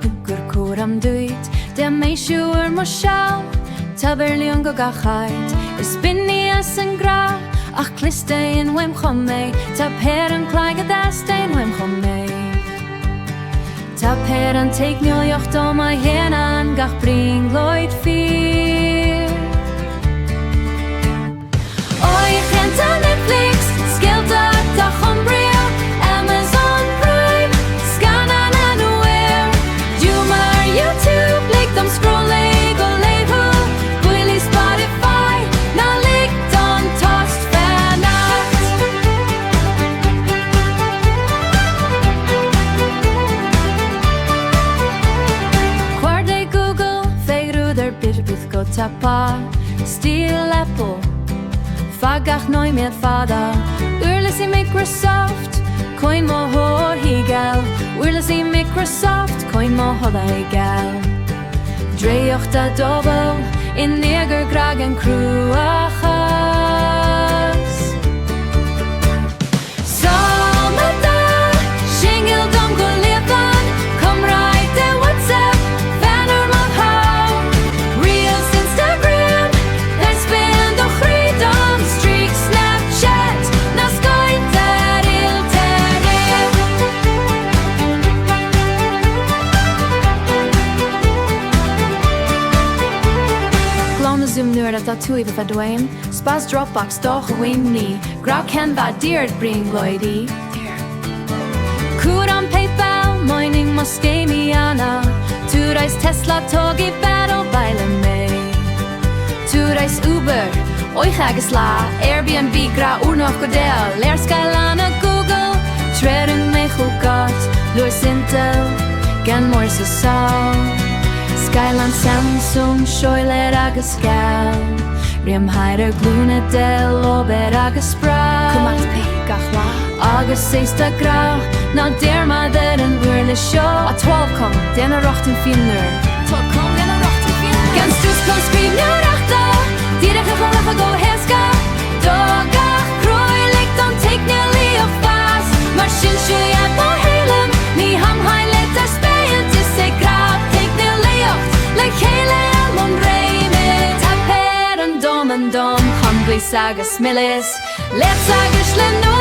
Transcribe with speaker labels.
Speaker 1: gur gur cúr am dúit de méisiúr mar seall tabar líon go gachaid is binní as an gra ach clistein weim chum mé tá péir an chlaig a dastein weim chum mé tá péir an teicneolaíocht dom a héanaan gach brionglóidí Oícheanta Netflix scéalta tá chumbria Amazon Prime scanan anywhere Giúmar YouTube lig dom scrolling go leibhú Buillí Spotify ná lig don tost fannacht Cuardaigh Google fhíorú bit go tapá Stíl Apple Fagach nói miad fada Uirlisí Microsoft Coin mo hór hígal Uirlisí Microsoft Coin mo hoda hígal Dréocht a dobal In neagar grag an cruachas Salmada Singil dom go levan Comhachtach WhatsApp Fanner ma how Reels Instagram Their spin do freedom Streak Snapchat Na scointe ilterir Glón na zoom nuair at túi bheith Dwayne Spas Dropbox doch a wimní Gra Canva dear brionglóidí Cúr an PayPal Moining mo scéimiana Túrais Tesla tógi battle baile mé Túrais Uber Oícheanta agus lá Airbnb gra úrnach go déal Léir Skyline Google Tréireann mé chúgat Luair Intel gan mór sa sao Skyline Samsung Ceoil agus Ceol Riam haidir glúna del Obed agus bra Cumhachtach gach lá Agus sésta gra Ná déarmadar an Uirlisí a 12 com Déna rochtan fiannar 12 com déna rochtan fiannar Gan strús con scríbneoireachta Díreach a chulacha go héasca Dógach croílig don teicneolaíocht fas Mar sin siúiad mo héilim Ní hamhain leit ar speisialta sé grab teicneolaíocht Le chéile mon réimid Tá péir an dom Chumhaimseartha agus millis Let's agus le